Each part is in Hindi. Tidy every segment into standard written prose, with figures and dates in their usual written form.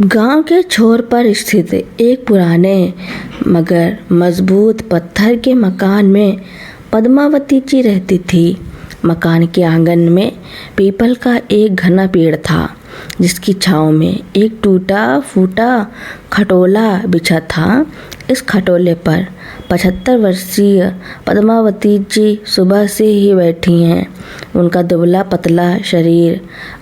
गांव के छोर पर स्थित एक पुराने मगर मजबूत पत्थर के मकान में पद्मावती जी रहती थी। मकान के आंगन में पीपल का एक घना पेड़ था, जिसकी छांव में एक टूटा फूटा खटोला बिछा था। इस खटोले पर 75 वर्षीय पद्मावती जी सुबह से ही बैठी हैं। उनका दुबला पतला शरीर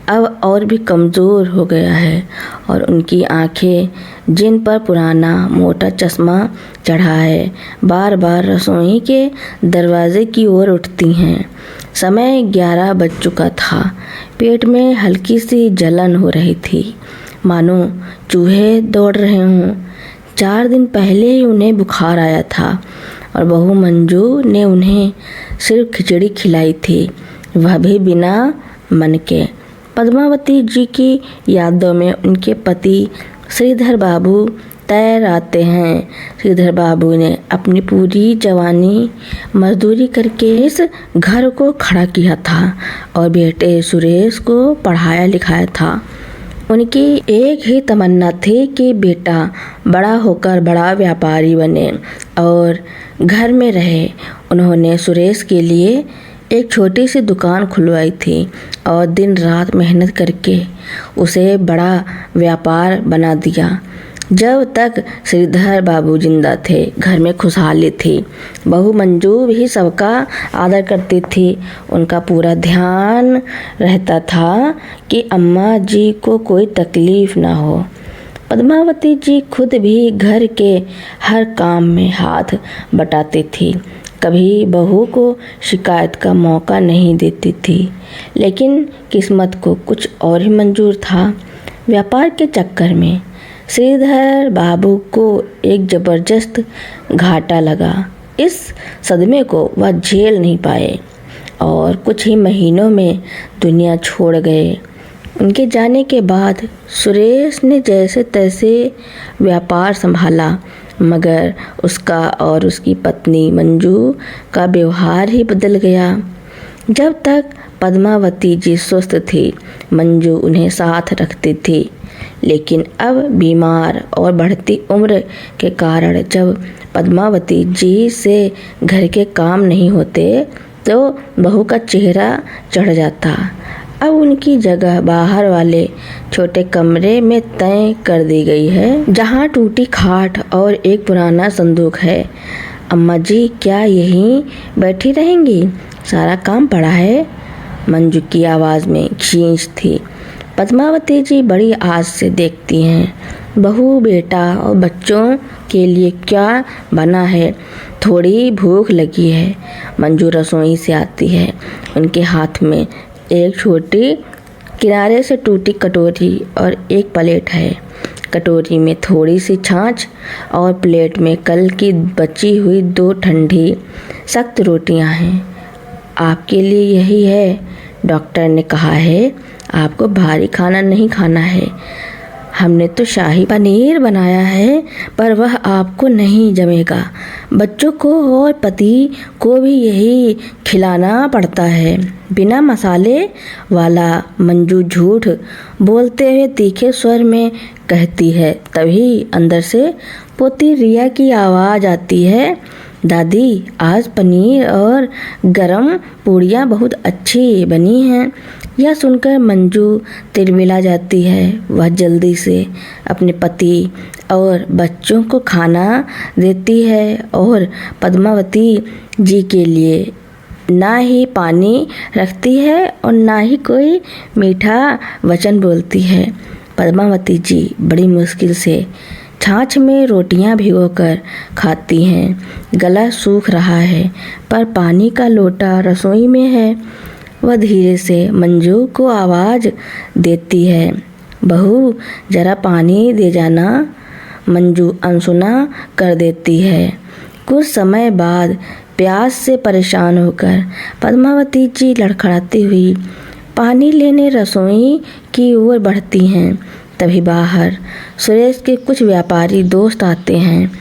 अब और भी कमज़ोर हो गया है और उनकी आंखें, जिन पर पुराना मोटा चश्मा चढ़ा है, बार बार रसोई के दरवाजे की ओर उठती हैं। समय 11 बज चुका था। पेट में हल्की सी जलन हो रही थी, मानो चूहे दौड़ रहे हों। 4 दिन पहले ही उन्हें बुखार आया था और बहू मंजू ने उन्हें सिर्फ खिचड़ी खिलाई थी, वह भी बिना मन के। पद्मावती जी की यादों में उनके पति श्रीधर बाबू तैर आते हैं। श्रीधर बाबू ने अपनी पूरी जवानी मजदूरी करके इस घर को खड़ा किया था और बेटे सुरेश को पढ़ाया लिखाया था। उनकी एक ही तमन्ना थी कि बेटा बड़ा होकर बड़ा व्यापारी बने और घर में रहे। उन्होंने सुरेश के लिए एक छोटी सी दुकान खुलवाई थी और दिन रात मेहनत करके उसे बड़ा व्यापार बना दिया। जब तक श्रीधर बाबू जिंदा थे, घर में खुशहाली थी। बहू मंजू भी सबका आदर करती थी। उनका पूरा ध्यान रहता था कि अम्मा जी को कोई तकलीफ ना हो। पद्मावती जी खुद भी घर के हर काम में हाथ बटाती थी, कभी बहू को शिकायत का मौका नहीं देती थी। लेकिन किस्मत को कुछ और ही मंजूर था। व्यापार के चक्कर में श्रीधर बाबू को एक जबरदस्त घाटा लगा। इस सदमे को वह झेल नहीं पाए और कुछ ही महीनों में दुनिया छोड़ गए। उनके जाने के बाद सुरेश ने जैसे तैसे व्यापार संभाला, मगर उसका और उसकी पत्नी मंजू का व्यवहार ही बदल गया। जब तक पद्मावती जी स्वस्थ थी, मंजू उन्हें साथ रखती थी, लेकिन अब बीमार और बढ़ती उम्र के कारण जब पद्मावती जी से घर के काम नहीं होते तो बहू का चेहरा चढ़ जाता। अब उनकी जगह बाहर वाले छोटे कमरे में तय कर दी गई है, जहां टूटी खाट और एक पुराना संदूक है। अम्मा जी क्या यहीं बैठी रहेंगी? सारा काम पड़ा है। मंजू की आवाज़ में खींच थी। पद्मावती जी बड़ी आस से देखती हैं। बहू, बेटा और बच्चों के लिए क्या बना है? थोड़ी भूख लगी है। मंजू रसोई से आती है। उनके हाथ में एक छोटी किनारे से टूटी कटोरी और एक प्लेट है। कटोरी में थोड़ी सी छाछ और प्लेट में कल की बची हुई 2 ठंडी सख्त रोटियां हैं। आपके लिए यही है। डॉक्टर ने कहा है आपको भारी खाना नहीं खाना है। हमने तो शाही पनीर बनाया है, पर वह आपको नहीं जमेगा। बच्चों को और पति को भी यही खिलाना पड़ता है, बिना मसाले वाला। मंजू झूठ बोलते हुए तीखे स्वर में कहती है। तभी अंदर से पोती रिया की आवाज़ आती है, दादी आज पनीर और गरम पूड़ियाँ बहुत अच्छी बनी हैं। यह सुनकर मंजू तिलमिला जाती है। वह जल्दी से अपने पति और बच्चों को खाना देती है और पद्मावती जी के लिए ना ही पानी रखती है और ना ही कोई मीठा वचन बोलती है। पद्मावती जी बड़ी मुश्किल से छाछ में रोटियां भिगोकर खाती हैं। गला सूख रहा है, पर पानी का लोटा रसोई में है। वह धीरे से मंजू को आवाज़ देती है, बहू जरा पानी दे जाना। मंजू अनसुना कर देती है। कुछ समय बाद प्यास से परेशान होकर पद्मावती जी लड़खड़ाती हुई पानी लेने रसोई की ओर बढ़ती हैं। तभी बाहर सुरेश के कुछ व्यापारी दोस्त आते हैं।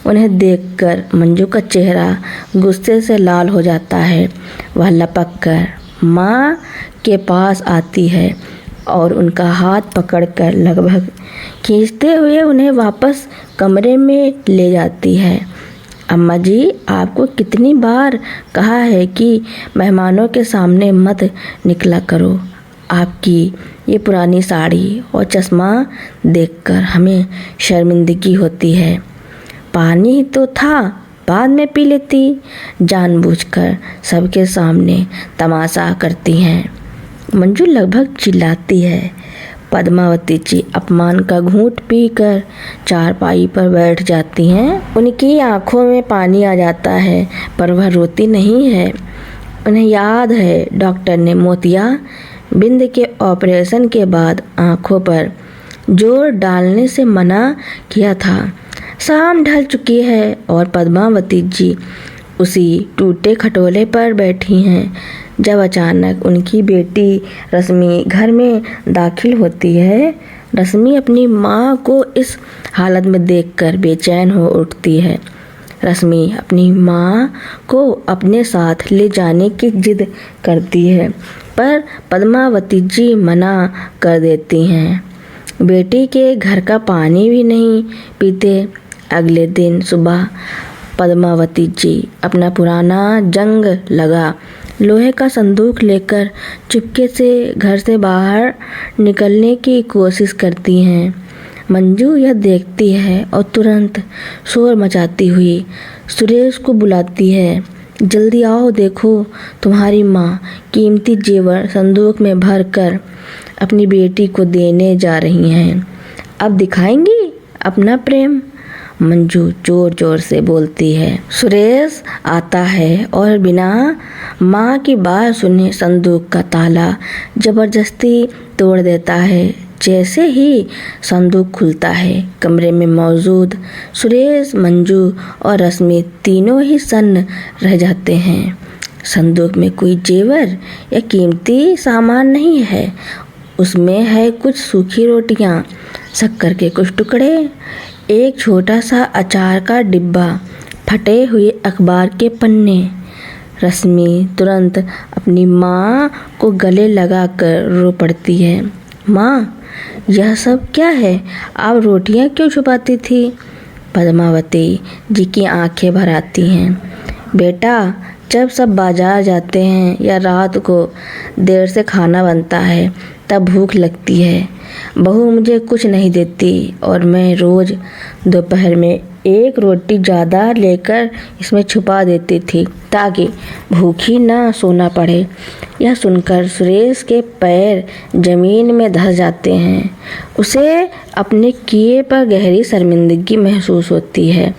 उन्हें देखकर मंजू का चेहरा गुस्से से लाल हो जाता है। वह लपक कर माँ के पास आती है और उनका हाथ पकड़कर लगभग खींचते हुए उन्हें वापस कमरे में ले जाती है। अम्मा जी, आपको कितनी बार कहा है कि मेहमानों के सामने मत निकला करो। आपकी ये पुरानी साड़ी और चश्मा देखकर हमें शर्मिंदगी होती है। पानी तो था, बाद में पी लेती। जानबूझकर सबके सामने तमाशा करती हैं। मंजू लगभग चिल्लाती है। पद्मावती जी अपमान का घूंट पीकर चारपाई पर बैठ जाती हैं। उनकी आंखों में पानी आ जाता है, पर वह रोती नहीं है। उन्हें याद है डॉक्टर ने मोतियाबिंद के ऑपरेशन के बाद आंखों पर जोर डालने से मना किया था। शाम ढल चुकी है और पद्मावती जी उसी टूटे खटोले पर बैठी हैं जब अचानक उनकी बेटी रश्मि घर में दाखिल होती है। रश्मि अपनी माँ को इस हालत में देखकर बेचैन हो उठती है। रश्मि अपनी माँ को अपने साथ ले जाने की जिद करती है, पर पद्मावती जी मना कर देती हैं। बेटी के घर का पानी भी नहीं पीते। अगले दिन सुबह पद्मावती जी अपना पुराना जंग लगा लोहे का संदूक लेकर चुपके से घर से बाहर निकलने की कोशिश करती हैं। मंजू यह देखती है और तुरंत शोर मचाती हुई सुरेश को बुलाती है। जल्दी आओ, देखो तुम्हारी माँ कीमती जेवर संदूक में भर कर अपनी बेटी को देने जा रही हैं। अब दिखाएंगी अपना प्रेम। मंजू जोर जोर से बोलती है। सुरेश आता है और बिना माँ की बात सुने संदूक का ताला जबरदस्ती तोड़ देता है। जैसे ही संदूक खुलता है, कमरे में मौजूद सुरेश, मंजू और रश्मि तीनों ही सन्न रह जाते हैं। संदूक में कोई जेवर या कीमती सामान नहीं है। उसमें है कुछ सूखी रोटियां, शक्कर के कुछ टुकड़े, एक छोटा सा अचार का डिब्बा, फटे हुए अखबार के पन्ने। रश्मि तुरंत अपनी माँ को गले लगाकर रो पड़ती है। माँ, यह सब क्या है? आप रोटियां क्यों छुपाती थी? पद्मावती जी की आंखें भर आती हैं। बेटा, जब सब बाजार जाते हैं या रात को देर से खाना बनता है तब भूख लगती है। बहू मुझे कुछ नहीं देती और मैं रोज़ दोपहर में एक रोटी ज़्यादा लेकर इसमें छुपा देती थी ताकि भूखी ना सोना पड़े। यह सुनकर सुरेश के पैर जमीन में धंस जाते हैं। उसे अपने किए पर गहरी शर्मिंदगी महसूस होती है।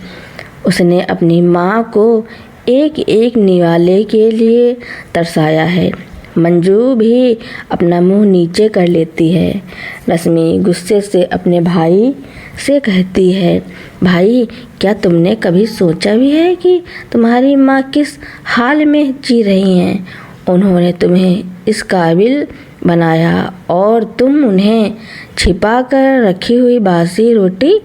उसने अपनी माँ को एक एक निवाले के लिए तरसाया है। मंजू भी अपना मुंह नीचे कर लेती है। रश्मि गुस्से से अपने भाई से कहती है, भाई, क्या तुमने कभी सोचा भी है कि तुम्हारी माँ किस हाल में जी रही हैं? उन्होंने तुम्हें इस काबिल बनाया और तुम उन्हें छिपा कर रखी हुई बासी रोटी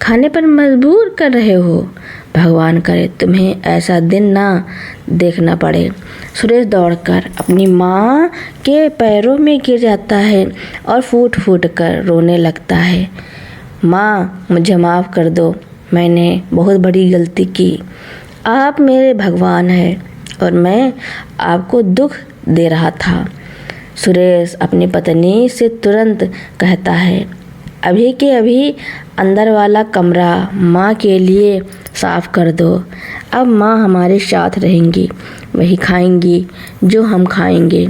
खाने पर मजबूर कर रहे हो। भगवान करे तुम्हें ऐसा दिन ना देखना पड़े। सुरेश दौड़कर अपनी माँ के पैरों में गिर जाता है और फूट फूट कर रोने लगता है। माँ, मुझे माफ़ कर दो, मैंने बहुत बड़ी गलती की। आप मेरे भगवान हैं और मैं आपको दुख दे रहा था। सुरेश अपनी पत्नी से तुरंत कहता है, अभी के अभी अंदर वाला कमरा माँ के लिए साफ कर दो। अब माँ हमारे साथ रहेंगी, वही खाएंगी जो हम खाएंगे।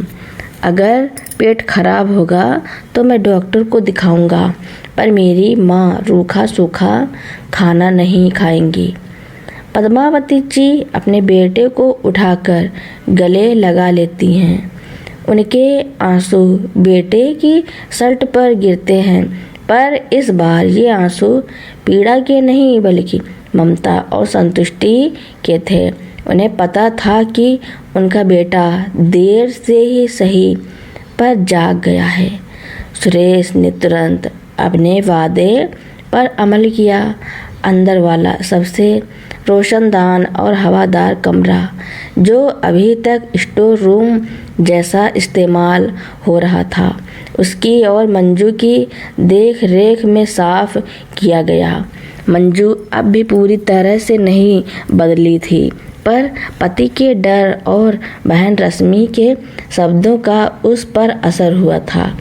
अगर पेट खराब होगा तो मैं डॉक्टर को दिखाऊंगा, पर मेरी माँ रूखा सूखा खाना नहीं खाएंगी। पद्मावती जी अपने बेटे को उठाकर गले लगा लेती हैं। उनके आंसू बेटे की शर्ट पर गिरते हैं, पर इस बार ये आंसू पीड़ा के नहीं बल्कि ममता और संतुष्टि के थे। उन्हें पता था कि उनका बेटा देर से ही सही पर जाग गया है। सुरेश ने तुरंत अपने वादे पर अमल किया। अंदर वाला सबसे रोशनदान और हवादार कमरा, जो अभी तक स्टोर रूम जैसा इस्तेमाल हो रहा था, उसकी और मंजू की देख रेख में साफ किया गया। मंजू अब भी पूरी तरह से नहीं बदली थी, पर पति के डर और बहन रश्मि के शब्दों का उस पर असर हुआ था।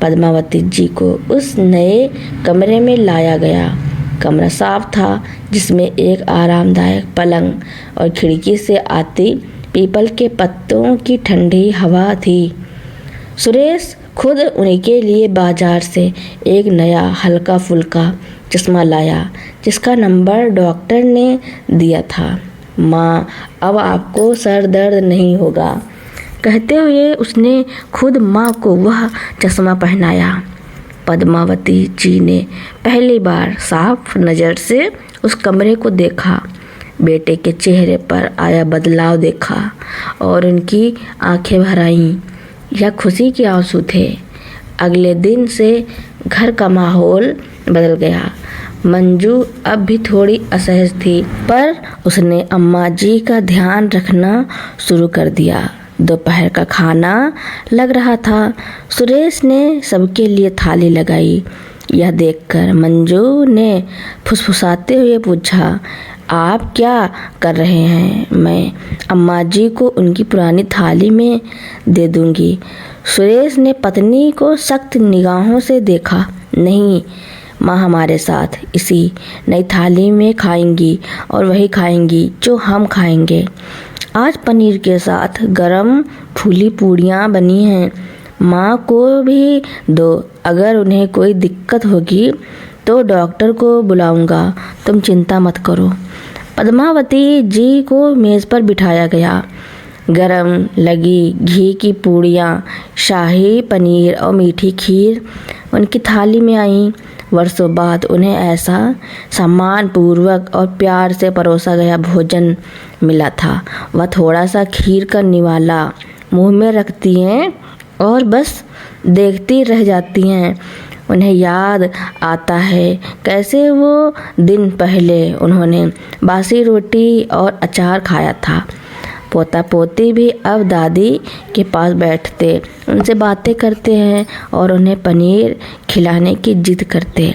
पद्मावती जी को उस नए कमरे में लाया गया। कमरा साफ था, जिसमें एक आरामदायक पलंग और खिड़की से आती पीपल के पत्तों की ठंडी हवा थी। सुरेश खुद उनके लिए बाजार से एक नया हल्का फुल्का चश्मा लाया, जिसका नंबर डॉक्टर ने दिया था। माँ, अब आपको सर दर्द नहीं होगा, कहते हुए उसने खुद माँ को वह चश्मा पहनाया। पद्मावती जी ने पहली बार साफ नज़र से उस कमरे को देखा। बेटे के चेहरे पर आया बदलाव देखा और उनकी आंखें भर आईं। यह खुशी के आंसू थे। अगले दिन से घर का माहौल बदल गया। मंजू अब भी थोड़ी असहज थी, पर उसने अम्मा जी का ध्यान रखना शुरू कर दिया। दोपहर का खाना लग रहा था। सुरेश ने सबके लिए थाली लगाई। यह देखकर मंजू ने फुसफुसाते हुए पूछा, आप क्या कर रहे हैं? मैं अम्मा जी को उनकी पुरानी थाली में दे दूंगी। सुरेश ने पत्नी को सख्त निगाहों से देखा। नहीं, माँ हमारे साथ इसी नई थाली में खाएंगी और वही खाएंगी जो हम खाएंगे। आज पनीर के साथ गरम फूली पूड़ियाँ बनी हैं। माँ को भी दो। अगर उन्हें कोई दिक्कत होगी तो डॉक्टर को बुलाऊंगा, तुम चिंता मत करो। पद्मावती जी को मेज़ पर बिठाया गया। गरम लगी घी की पूड़ियाँ, शाही पनीर और मीठी खीर उनकी थाली में आईं। वर्षों बाद उन्हें ऐसा सम्मान पूर्वक और प्यार से परोसा गया भोजन मिला था। वह थोड़ा सा खीर का निवाला मुंह में रखती हैं और बस देखती रह जाती हैं। उन्हें याद आता है कैसे वो दिन पहले उन्होंने बासी रोटी और अचार खाया था। पोता पोती भी अब दादी के पास बैठते, उनसे बातें करते हैं और उन्हें पनीर खिलाने की जिद करते।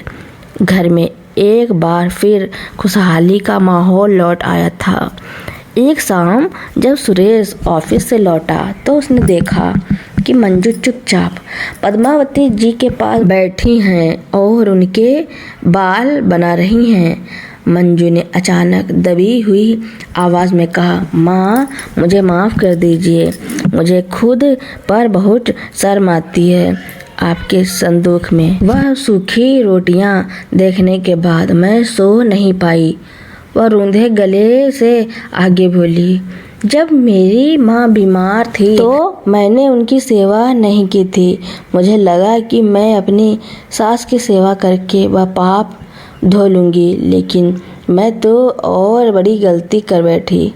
घर में एक बार फिर खुशहाली का माहौल लौट आया था। एक शाम जब सुरेश ऑफिस से लौटा तो उसने देखा कि मंजू चुपचाप पद्मावती जी के पास बैठी हैं और उनके बाल बना रही हैं। मंजू ने अचानक दबी हुई आवाज़ में कहा, माँ मुझे माफ़ कर दीजिए, मुझे खुद पर बहुत शर्म आती है। आपके संदूक में वह सूखी रोटियां देखने के बाद मैं सो नहीं पाई। वह रूंधे गले से आगे बोली, जब मेरी माँ बीमार थी तो मैंने उनकी सेवा नहीं की थी। मुझे लगा कि मैं अपनी सास की सेवा करके वह पाप धो लूँगी, लेकिन मैं तो और बड़ी गलती कर बैठी।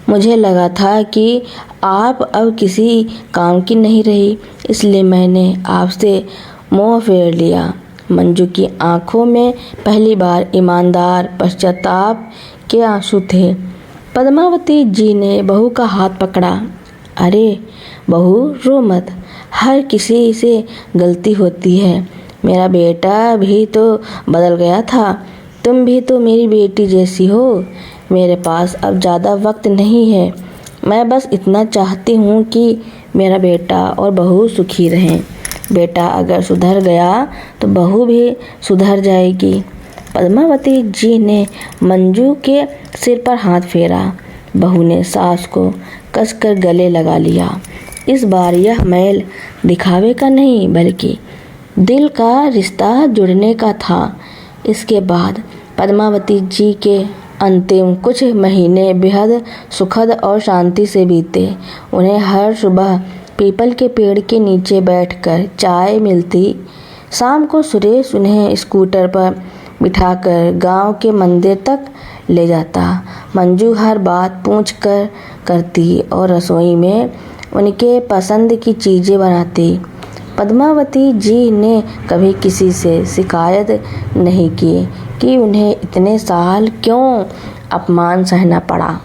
मुझे लगा था कि आप अब किसी काम की नहीं रही, इसलिए मैंने आपसे मोह फेर लिया। मंजू की आंखों में पहली बार ईमानदार पश्चाताप के आंसू थे। पद्मावती जी ने बहू का हाथ पकड़ा। अरे बहू, रो मत, हर किसी से गलती होती है। मेरा बेटा भी तो बदल गया था, तुम भी तो मेरी बेटी जैसी हो। मेरे पास अब ज़्यादा वक्त नहीं है। मैं बस इतना चाहती हूँ कि मेरा बेटा और बहू सुखी रहें। बेटा अगर सुधर गया तो बहू भी सुधर जाएगी। पद्मावती जी ने मंजू के सिर पर हाथ फेरा। बहू ने सास को कसकर गले लगा लिया। इस बार यह मैल दिखावे का नहीं, बल्कि दिल का रिश्ता जुड़ने का था। इसके बाद पद्मावती जी के अंतिम कुछ महीने बेहद सुखद और शांति से बीते। उन्हें हर सुबह पीपल के पेड़ के नीचे बैठकर चाय मिलती। शाम को सुरेश उन्हें स्कूटर पर बिठाकर गांव के मंदिर तक ले जाता। मंजू हर बात पूछकर करती और रसोई में उनके पसंद की चीज़ें बनाती। पद्मावती जी ने कभी किसी से शिकायत नहीं की कि उन्हें इतने साल क्यों अपमान सहना पड़ा।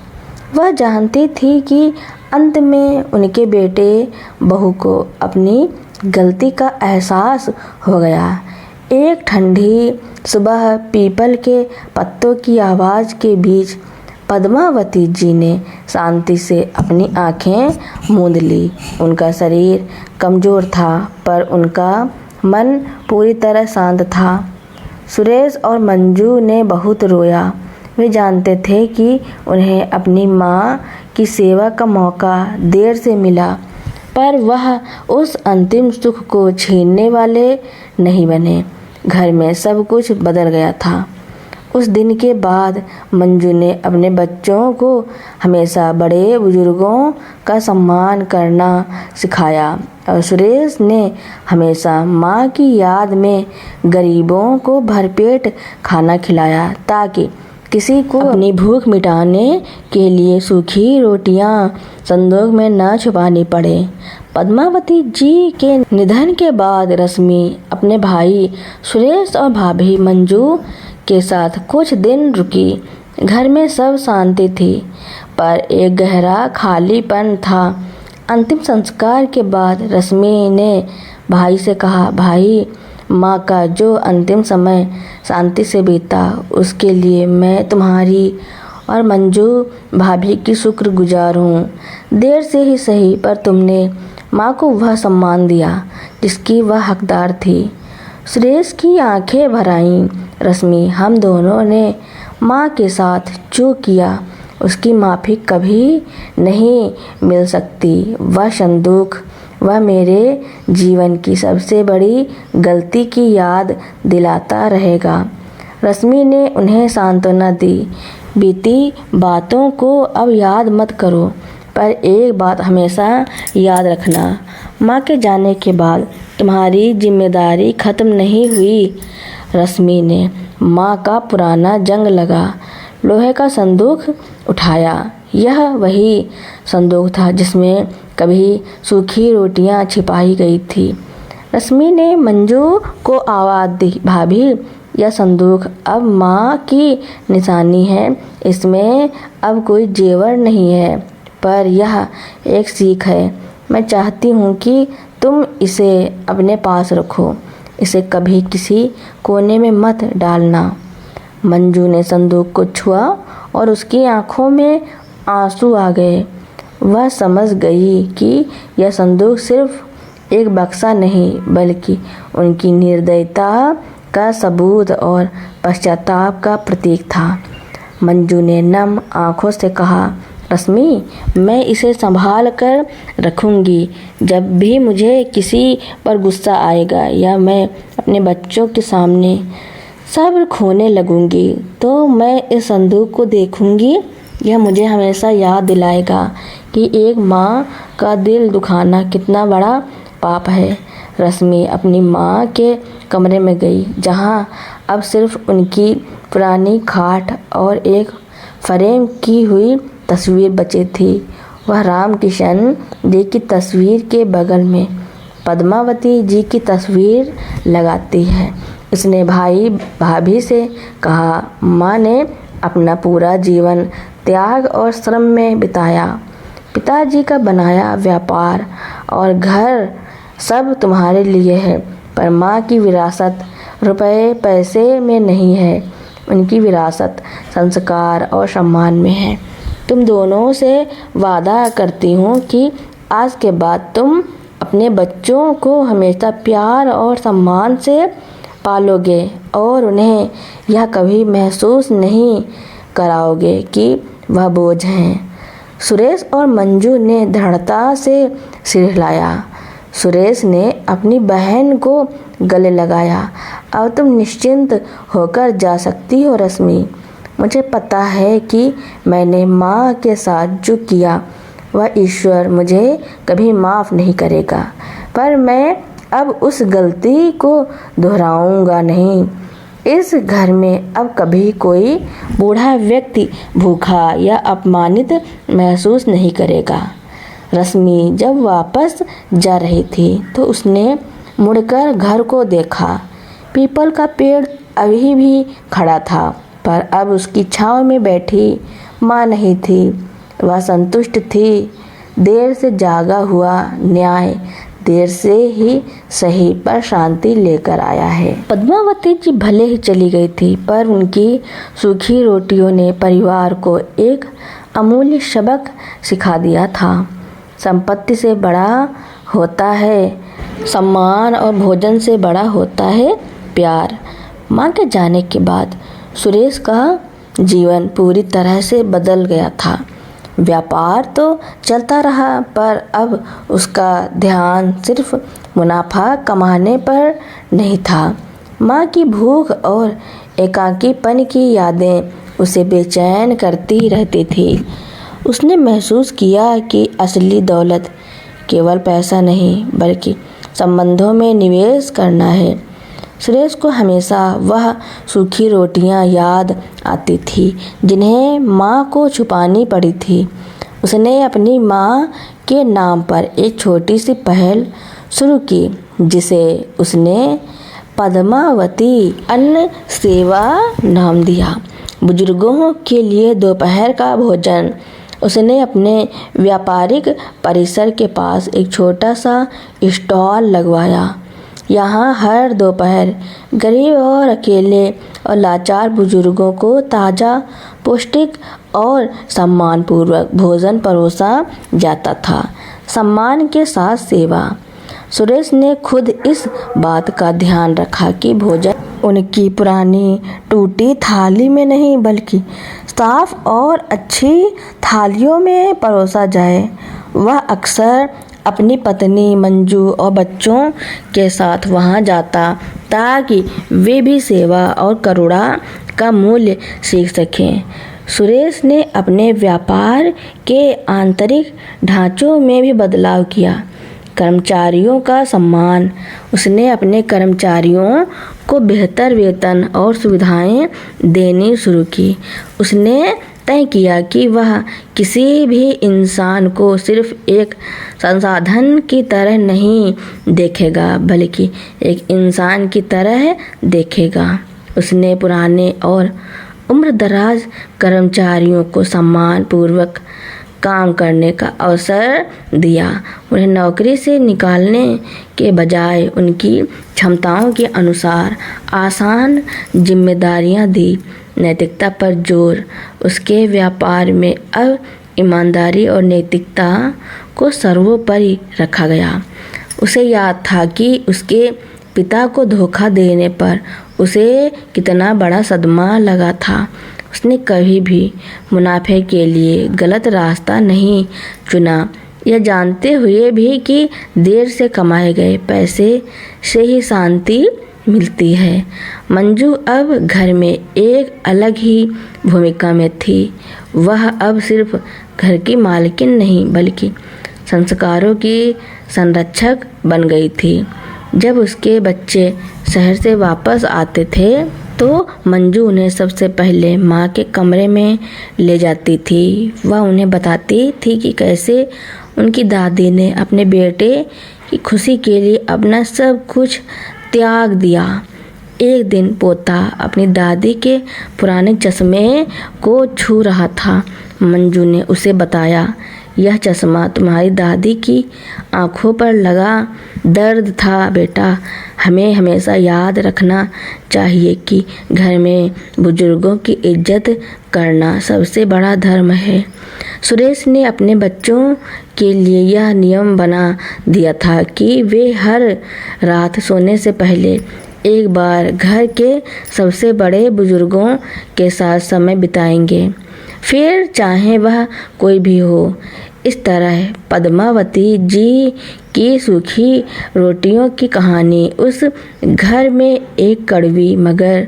वह जानती थी कि अंत में उनके बेटे बहू को अपनी गलती का एहसास हो गया। एक ठंडी सुबह पीपल के पत्तों की आवाज़ के बीच पद्मावती जी ने शांति से अपनी आंखें मूंद ली। उनका शरीर कमज़ोर था पर उनका मन पूरी तरह शांत था। सुरेश और मंजू ने बहुत रोया। वे जानते थे कि उन्हें अपनी माँ की सेवा का मौका देर से मिला, पर वह उस अंतिम सुख को छीनने वाले नहीं बने। घर में सब कुछ बदल गया था। उस दिन के बाद मंजू ने अपने बच्चों को हमेशा बड़े बुजुर्गों का सम्मान करना सिखाया और सुरेश ने हमेशा माँ की याद में गरीबों को भरपेट खाना खिलाया ताकि किसी को अपनी भूख मिटाने के लिए सूखी रोटियां संदूक में न छुपानी पड़े। पद्मावती जी के निधन के बाद रश्मि अपने भाई सुरेश और भाभी मंजू के साथ कुछ दिन रुकी। घर में सब शांति थी, पर एक गहरा खालीपन था। अंतिम संस्कार के बाद रश्मि ने भाई से कहा, भाई, माँ का जो अंतिम समय शांति से बीता उसके लिए मैं तुम्हारी और मंजू भाभी की शुक्रगुजार हूँ। देर से ही सही, पर तुमने माँ को वह सम्मान दिया जिसकी वह हकदार थी। सुरेश की आंखें भर आईं। रश्मि, हम दोनों ने माँ के साथ जो किया उसकी माफ़ी कभी नहीं मिल सकती। वह संदूक, वह मेरे जीवन की सबसे बड़ी गलती की याद दिलाता रहेगा। रश्मि ने उन्हें सांत्वना दी। बीती बातों को अब याद मत करो, पर एक बात हमेशा याद रखना, माँ के जाने के बाद तुम्हारी जिम्मेदारी खत्म नहीं हुई। रश्मि ने माँ का पुराना जंग लगा लोहे का संदूक उठाया। यह वही संदूक था जिसमें कभी सूखी रोटियां छिपाई गई थी। रश्मि ने मंजू को आवाज़ दी, भाभी, यह संदूक अब माँ की निशानी है। इसमें अब कोई जेवर नहीं है, पर यह एक सीख है। मैं चाहती हूँ कि तुम इसे अपने पास रखो। इसे कभी किसी कोने में मत डालना। मंजू ने संदूक को छुआ और उसकी आंखों में आंसू आ गए। वह समझ गई कि यह संदूक सिर्फ एक बक्सा नहीं, बल्कि उनकी निर्दयता का सबूत और पश्चाताप का प्रतीक था। मंजू ने नम आंखों से कहा, रश्मि, मैं इसे संभाल कर रखूंगी। जब भी मुझे किसी पर गुस्सा आएगा या मैं अपने बच्चों के सामने सब्र खोने लगूंगी, तो मैं इस संदूक को देखूंगी। यह मुझे हमेशा याद दिलाएगा कि एक माँ का दिल दुखाना कितना बड़ा पाप है। रश्मि अपनी माँ के कमरे में गई, जहाँ अब सिर्फ उनकी पुरानी खाट और एक फ्रेम की हुई तस्वीर बची थी। वह रामकिशन जी की तस्वीर के बगल में पद्मावती जी की तस्वीर लगाती है। उसने भाई भाभी से कहा, माँ ने अपना पूरा जीवन त्याग और श्रम में बिताया। पिताजी का बनाया व्यापार और घर सब तुम्हारे लिए है, पर माँ की विरासत रुपए पैसे में नहीं है। उनकी विरासत संस्कार और सम्मान में है। तुम दोनों से वादा करती हूँ कि आज के बाद तुम अपने बच्चों को हमेशा प्यार और सम्मान से पालोगे और उन्हें यह कभी महसूस नहीं कराओगे कि वह बोझ हैं। सुरेश और मंजू ने दृढ़ता से सिर हिलाया। सुरेश ने अपनी बहन को गले लगाया। अब तुम निश्चिंत होकर जा सकती हो रश्मि। मुझे पता है कि मैंने माँ के साथ जो किया वह ईश्वर मुझे कभी माफ़ नहीं करेगा, पर मैं अब उस गलती को दोहराऊंगा नहीं। इस घर में अब कभी कोई बूढ़ा व्यक्ति भूखा या अपमानित महसूस नहीं करेगा। रश्मि जब वापस जा रही थी तो उसने मुड़कर घर को देखा। पीपल का पेड़ अभी भी खड़ा था, पर अब उसकी छांव में बैठी माँ नहीं थी। वह संतुष्ट थी। देर से जागा हुआ न्याय देर से ही सही पर शांति लेकर आया है। पद्मावती जी भले ही चली गई थी, पर उनकी सूखी रोटियों ने परिवार को एक अमूल्य सबक सिखा दिया था। संपत्ति से बड़ा होता है सम्मान और भोजन से बड़ा होता है प्यार। माँ के जाने के बाद सुरेश का जीवन पूरी तरह से बदल गया था। व्यापार तो चलता रहा, पर अब उसका ध्यान सिर्फ मुनाफा कमाने पर नहीं था। माँ की भूख और एकाकीपन की यादें उसे बेचैन करती रहती थी। उसने महसूस किया कि असली दौलत केवल पैसा नहीं बल्कि संबंधों में निवेश करना है। सुरेश को हमेशा वह सूखी रोटियां याद आती थी जिन्हें माँ को छुपानी पड़ी थी। उसने अपनी माँ के नाम पर एक छोटी सी पहल शुरू की जिसे उसने पद्मावती अन्न सेवा नाम दिया। बुजुर्गों के लिए दोपहर का भोजन। उसने अपने व्यापारिक परिसर के पास एक छोटा सा स्टॉल लगवाया। यहाँ हर दोपहर गरीब और अकेले और लाचार बुजुर्गों को ताज़ा, पौष्टिक और सम्मानपूर्वक भोजन परोसा जाता था। सम्मान के साथ सेवा। सुरेश ने खुद इस बात का ध्यान रखा कि भोजन उनकी पुरानी टूटी थाली में नहीं बल्कि साफ और अच्छी थालियों में परोसा जाए। वह अक्सर अपनी पत्नी मंजू और बच्चों के साथ वहां जाता ताकि वे भी सेवा और करुणा का मूल्य सीख सकें। सुरेश ने अपने व्यापार के आंतरिक ढांचों में भी बदलाव किया। कर्मचारियों का सम्मान। उसने अपने कर्मचारियों को बेहतर वेतन और सुविधाएं देनी शुरू की। उसने तय किया कि वह किसी भी इंसान को सिर्फ एक संसाधन की तरह नहीं देखेगा बल्कि एक इंसान की तरह देखेगा। उसने पुराने और उम्रदराज कर्मचारियों को सम्मान पूर्वक काम करने का अवसर दिया। उन्हें नौकरी से निकालने के बजाय उनकी क्षमताओं के अनुसार आसान जिम्मेदारियां दी। नैतिकता पर जोर। उसके व्यापार में अब ईमानदारी और नैतिकता को सर्वोपरि रखा गया। उसे याद था कि उसके पिता को धोखा देने पर उसे कितना बड़ा सदमा लगा था। उसने कभी भी मुनाफे के लिए गलत रास्ता नहीं चुना, यह जानते हुए भी कि देर से कमाए गए पैसे से ही शांति मिलती है। मंजू अब घर में एक अलग ही भूमिका में थी। वह अब सिर्फ घर की मालकिन नहीं बल्कि संस्कारों की संरक्षक बन गई थी। जब उसके बच्चे शहर से वापस आते थे तो मंजू उन्हें सबसे पहले माँ के कमरे में ले जाती थी। वह उन्हें बताती थी कि कैसे उनकी दादी ने अपने बेटे की खुशी के लिए अपना सब कुछ त्याग दिया। एक दिन पोता अपनी दादी के पुराने चश्मे को छू रहा था। मंजू ने उसे बताया, यह चश्मा तुम्हारी दादी की आंखों पर लगा दर्द था बेटा। हमें हमेशा याद रखना चाहिए कि घर में बुजुर्गों की इज्जत करना सबसे बड़ा धर्म है। सुरेश ने अपने बच्चों के लिए यह नियम बना दिया था कि वे हर रात सोने से पहले एक बार घर के सबसे बड़े बुजुर्गों के साथ समय बिताएंगे, फिर चाहे वह कोई भी हो। इस तरह पद्मावती जी की सूखी रोटियों की कहानी उस घर में एक कड़वी मगर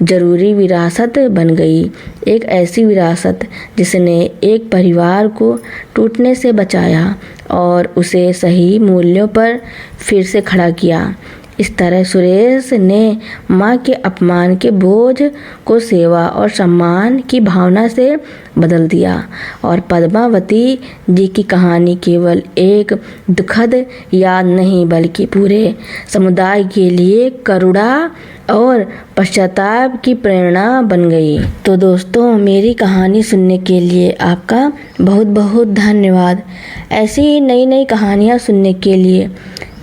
जरूरी विरासत बन गई। एक ऐसी विरासत जिसने एक परिवार को टूटने से बचाया और उसे सही मूल्यों पर फिर से खड़ा किया। इस तरह सुरेश ने माँ के अपमान के बोझ को सेवा और सम्मान की भावना से बदल दिया और पद्मावती जी की कहानी केवल एक दुखद याद नहीं बल्कि पूरे समुदाय के लिए करुणा और पश्चाताप की प्रेरणा बन गई। तो दोस्तों, मेरी कहानी सुनने के लिए आपका बहुत बहुत धन्यवाद। ऐसी ही नई नई कहानियाँ सुनने के लिए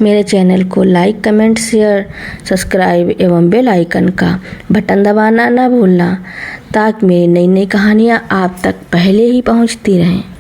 मेरे चैनल को लाइक, कमेंट, शेयर, सब्सक्राइब एवं बेल आइकन का बटन दबाना ना भूलना, ताकि मेरी नई नई कहानियाँ आप तक पहले ही पहुँचती रहें।